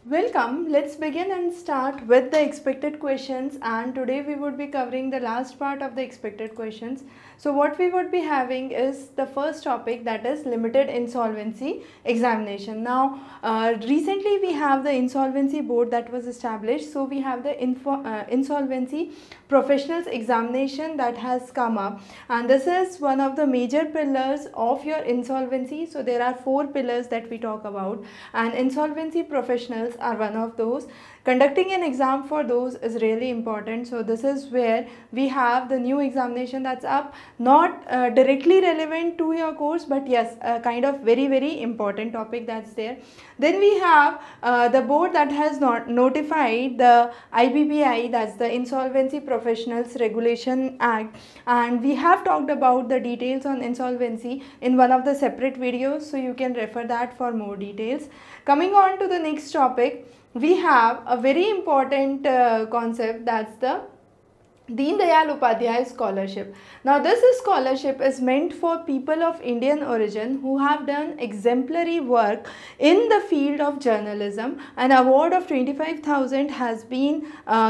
Welcome. Let's begin and start with the expected questions, and today we would be covering the last part of the expected questions. So what we would be having is the first topic, that is limited insolvency examination. Now recently we have the insolvency board that was established, so we have the insolvency professionals examination that has come up, and this is one of the major pillars of your insolvency. So there are four pillars that we talk about, and insolvency professionals are one of those. Conducting an exam for those is really important. So this is where we have the new examination that's up, not directly relevant to your course, but yes, a kind of very important topic that's there. Then we have the board that has not notified the IPPI, that's the Insolvency Professionals Regulation Act, and we have talked about the details on insolvency in one of the separate videos, so you can refer that for more details. Coming on to the next topic, we have a very important concept, that's the Deen Dayal Upadhyay Scholarship. Now this scholarship is meant for people of Indian origin who have done exemplary work in the field of journalism. An award of 25,000 has been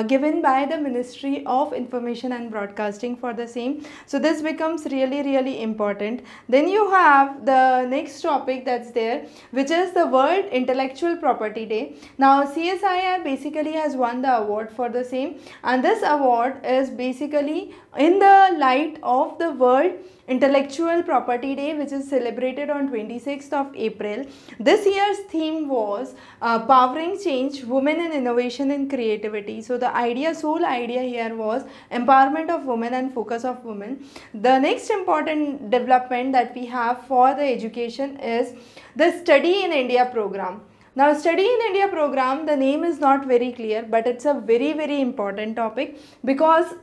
given by the Ministry of Information and Broadcasting for the same. So this becomes really important. Then you have the next topic that's there, which is the World Intellectual Property Day. Now CSIR basically has won the award for the same, and this award is basically in the light of the World Intellectual Property Day, which is celebrated on 26th of April. This year's theme was Powering Change, Women in Innovation and Creativity. So the sole idea here was empowerment of women and focus of women. The next important development that we have for the education is the Study in India program. Now Study in India program, the name is not very clear, but it's a very important topic, because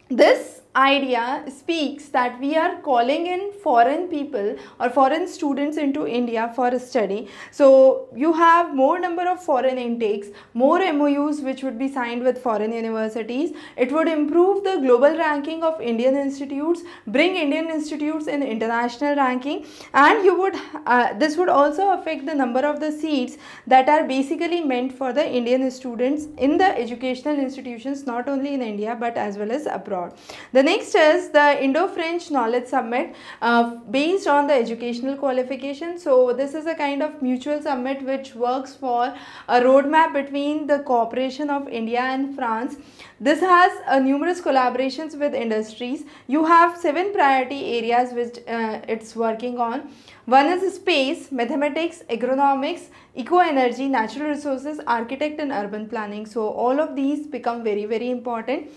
this idea speaks that we are calling in foreign people or foreign students into India for a study. So you have more number of foreign intakes, more MOUs which would be signed with foreign universities. It would improve the global ranking of Indian institutes, bring Indian institutes in international ranking, and you would this would also affect the number of the seats that are basically meant for the Indian students in the educational institutions, not only in India but as well as abroad. The next is the Indo-French Knowledge Summit based on the educational qualification. So this is a kind of mutual summit which works for a roadmap between the cooperation of India and France. This has numerous collaborations with industries. You have 7 priority areas which it's working on. One is space, mathematics, agronomics, eco-energy, natural resources, architect and urban planning. So all of these become very important.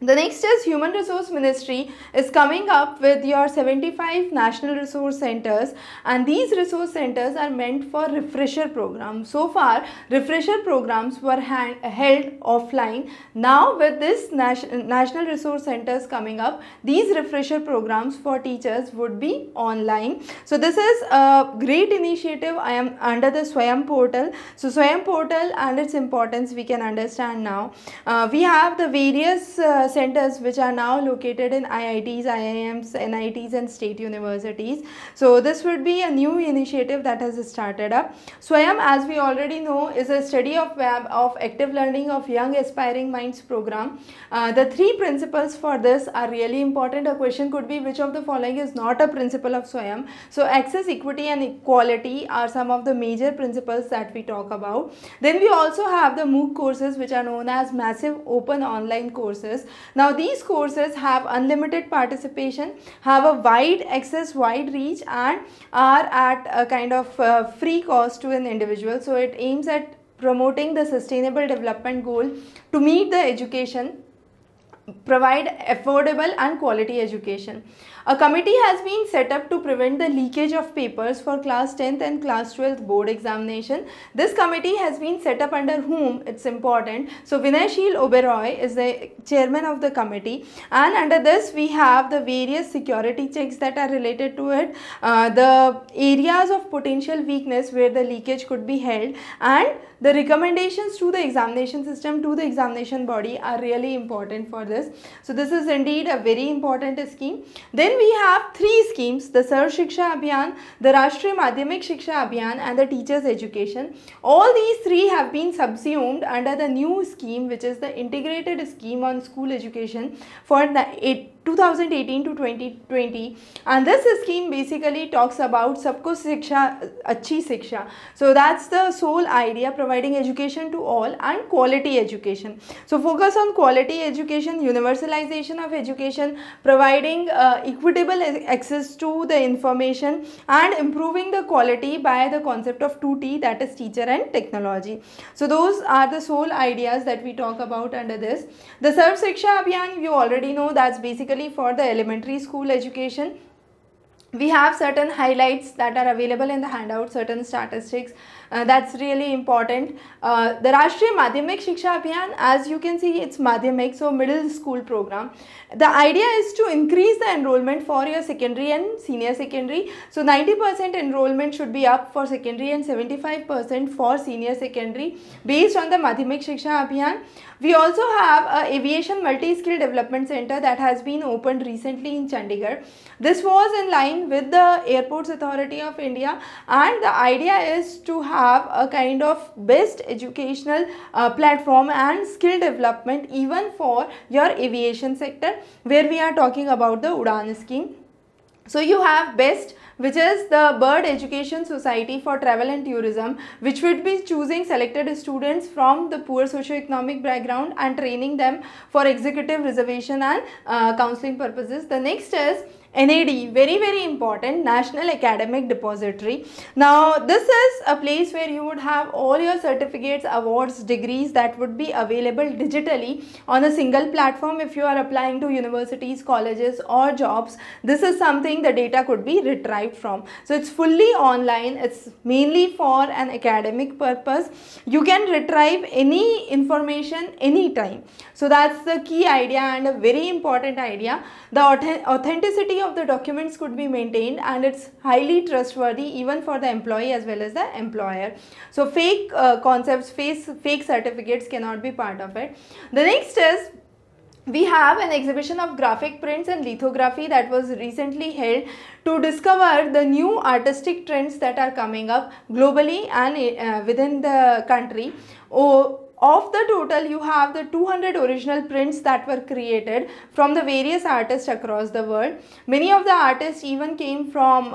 The next is Human Resource Ministry is coming up with your 75 National Resource Centers, and these resource centers are meant for refresher programs. So far, refresher programs were held offline. Now with this National Resource Centers coming up, these refresher programs for teachers would be online. So this is a great initiative. I am under the SWAYAM portal. So SWAYAM portal and its importance we can understand now. We have the various centers which are now located in IITs, IIMs, NITs and state universities. So this would be a new initiative that has started up. SWAYAM, as we already know, is a study of web of active learning of young aspiring minds program. The 3 principles for this are really important. A question could be, which of the following is not a principle of SWAYAM? So access, equity and equality are some of the major principles that we talk about. Then we also have the MOOC courses, which are known as massive open online courses. Now these courses have unlimited participation, have a wide access, wide reach, and are at a kind of free cost to an individual. So it aims at promoting the sustainable development goal to meet the education, provide affordable and quality education. A committee has been set up to prevent the leakage of papers for class 10th and class 12th board examination. This committee has been set up under whom? It's important. So Vinaysheel Oberoi is the chairman of the committee, and under this we have the various security checks that are related to it, the areas of potential weakness where the leakage could be held, and the recommendations to the examination system, to the examination body are really important for this. this. So this is indeed a very important scheme. Then we have three schemes: the Sarv Shiksha Abhiyan, the Rashtriya Madhyamik Shiksha Abhiyan, and the Teachers Education. All these three have been subsumed under the new scheme, which is the Integrated Scheme on School Education for the 2018 to 2020, and this scheme basically talks about Sabko Shiksha Achhi Shiksha. So that's the sole idea, providing education to all and quality education. So focus on quality education, universalization of education, providing equitable access to the information, and improving the quality by the concept of 2T, that is teacher and technology. So those are the sole ideas that we talk about under this. The Sarv Shiksha Abhiyan, you already know, that's basically for the elementary school education. We have certain highlights that are available in the handout, certain statistics. That's really important. The Rashtriya Madhyamik Shiksha Abhiyan, as you can see, it's Madhyamik, so middle school program. The idea is to increase the enrollment for your secondary and senior secondary. So 90% enrollment should be up for secondary and 75% for senior secondary based on the Madhyamik Shiksha Abhiyan. We also have a Aviation Multi-Skill Development Center that has been opened recently in Chandigarh. This was in line with the Airports Authority of India, and the idea is to have a kind of best educational platform and skill development even for your aviation sector, where we are talking about the Udan scheme. So you have BEST, which is the Bird Education Society for Travel and Tourism, which would be choosing selected students from the poor socio-economic background and training them for executive reservation and counseling purposes. The next is NAD, very important, National Academic Depository. Now this is a place where you would have all your certificates, awards, degrees that would be available digitally on a single platform. If you are applying to universities, colleges or jobs, this is something the data could be retrieved from. So it's fully online, it's mainly for an academic purpose. You can retrieve any information anytime. So that's the key idea and a very important idea. The authenticity of the documents could be maintained, and it's highly trustworthy even for the employee as well as the employer. So fake concepts, fake certificates cannot be part of it. The next is, we have an exhibition of graphic prints and lithography that was recently held to discover the new artistic trends that are coming up globally and within the country. Of the total, you have the 200 original prints that were created from the various artists across the world. Many of the artists even came from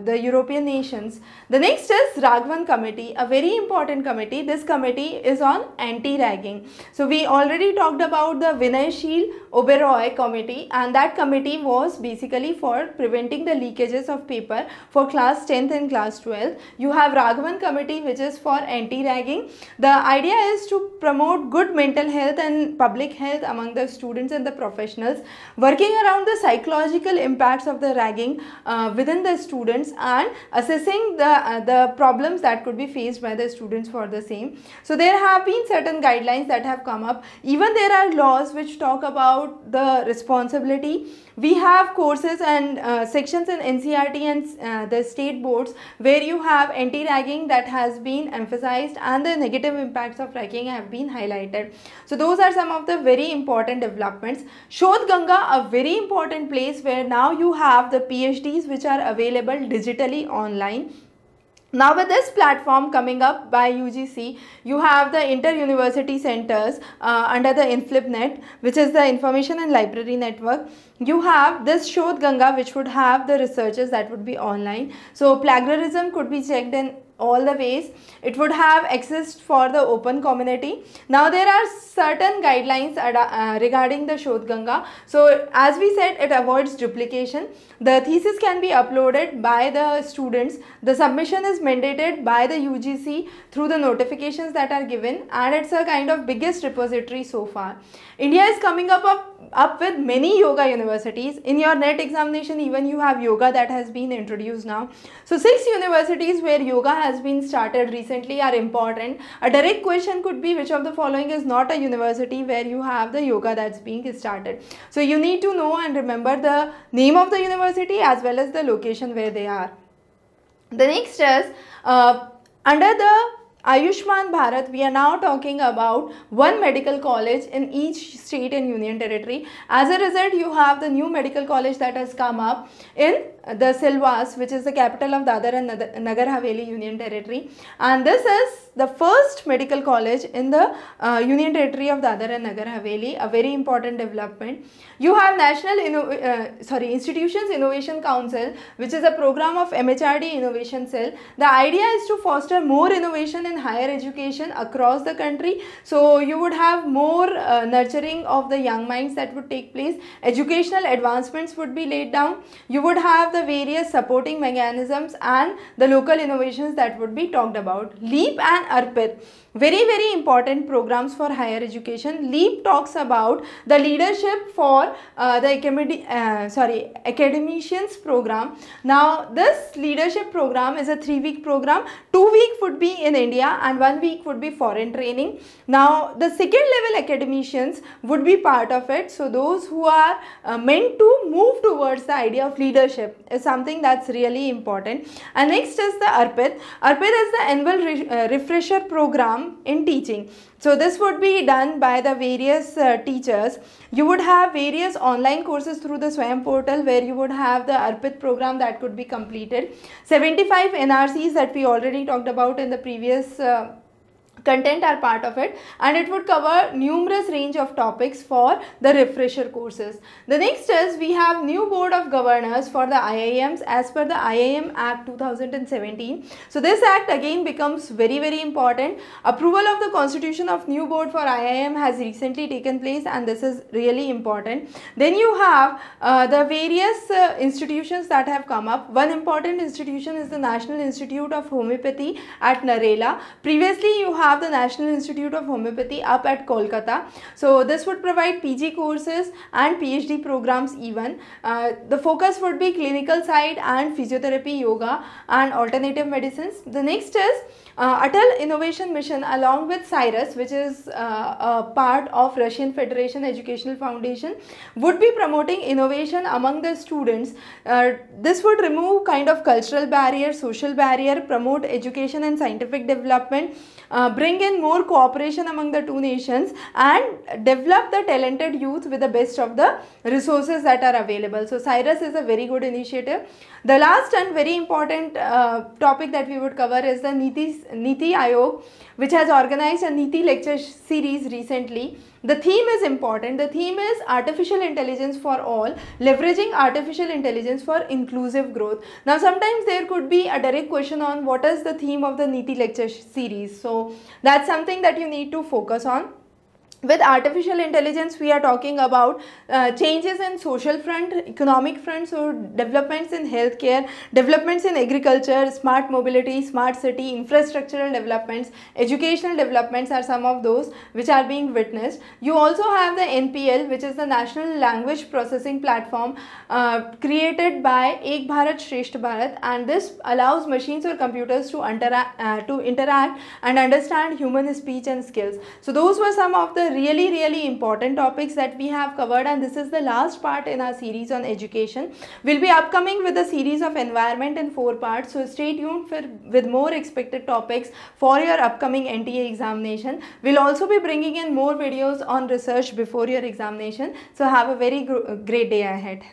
the European nations. The next is Raghavan Committee, a very important committee. This committee is on anti-ragging. So we already talked about the Vinaysheel Oberoi committee, and that committee was basically for preventing the leakages of paper for class 10th and class 12th. You have Raghavan Committee, which is for anti-ragging. The idea is to promote good mental health and public health among the students and the professionals, working around the psychological impacts of the ragging within the students and assessing the problems that could be faced by the students for the same. So there have been certain guidelines that have come up. Even there are laws which talk about the responsibility. We have courses and sections in NCERT and the state boards where you have anti-ragging that has been emphasized, and the negative impacts of ragging have been highlighted. So those are some of the very important developments. Shodh Ganga, a very important place where now you have the PhDs which are available digitally online. Now with this platform coming up by UGC, you have the inter-university centers under the InflipNet, which is the Information and Library Network. You have this Shodh Ganga, which would have the researches that would be online. So plagiarism could be checked in all the ways. It would have access for the open community. Now there are certain guidelines regarding the Shodh Ganga. So as we said, it avoids duplication. The thesis can be uploaded by the students. The submission is mandated by the UGC through the notifications that are given, and it's a kind of biggest repository so far. India is coming up with many yoga universities. In your NET examination, even you have yoga that has been introduced now. So 6 universities where yoga has been started recently are important. A direct question could be, which of the following is not a university where you have the yoga that's being started? So you need to know and remember the name of the university as well as the location where they are. The next is under the Ayushman Bharat, we are now talking about one medical college in each state and union territory. As a result, you have the new medical college that has come up in the Silvas, which is the capital of Dadar and Nagar Haveli Union Territory, and this is the first medical college in the Union Territory of Dadar and Nagar Haveli, a very important development. You have Institutions Innovation Council, which is a program of MHRD Innovation Cell. The idea is to foster more innovation in higher education across the country. So you would have more nurturing of the young minds that would take place. Educational advancements would be laid down. You would have the various supporting mechanisms and the local innovations that would be talked about. LEAP and ARPIT, very important programs for higher education. LEAP talks about the leadership for the academicians program. Now this leadership program is a 3-week program. 2 weeks would be in India and 1 week would be foreign training. Now the second level academicians would be part of it. So those who are meant to move towards the idea of leadership is something that's really important. And next is the ARPIT. ARPIT is the annual refresher program in teaching. So this would be done by the various teachers. You would have various online courses through the SWAYAM portal where you would have the ARPIT program that could be completed. 75 NRCs that we already talked about in the previous content are part of it, and it would cover numerous range of topics for the refresher courses. The next is we have new board of governors for the IIMs as per the IIM Act 2017. So this act again becomes very important. Approval of the constitution of new board for IIM has recently taken place, and this is really important. Then you have the various institutions that have come up. One important institution is the National Institute of Homeopathy at Narela. Previously you have the National Institute of Homeopathy up at Kolkata. So this would provide PG courses and PhD programs even. The focus would be clinical side and physiotherapy, yoga and alternative medicines. The next is Atal Innovation Mission along with CIRUS, which is a part of Russian Federation Educational Foundation, would be promoting innovation among the students. This would remove kind of cultural barrier, social barrier, promote education and scientific development, bring in more cooperation among the two nations, and develop the talented youth with the best of the resources that are available. So CIRUS is a very good initiative. The last and very important topic that we would cover is the Niti Aayog, which has organized a Niti lecture series recently. The theme is important. The theme is artificial intelligence for all, leveraging artificial intelligence for inclusive growth. Now sometimes there could be a direct question on what is the theme of the Niti lecture series. So that's something that you need to focus on. With artificial intelligence, we are talking about changes in social front, economic front, so developments in healthcare, developments in agriculture, smart mobility, smart city, infrastructural developments, educational developments are some of those which are being witnessed. You also have the NPL, which is the National Language Processing Platform created by Ek Bharat Shresth Bharat, and this allows machines or computers to interact and understand human speech and skills. So those were some of the really important topics that we have covered, and this is the last part in our series on education. We'll be upcoming with a series of environment in 4 parts, so stay tuned with more expected topics for your upcoming NTA examination. We'll also be bringing in more videos on research before your examination. So have a very great day ahead.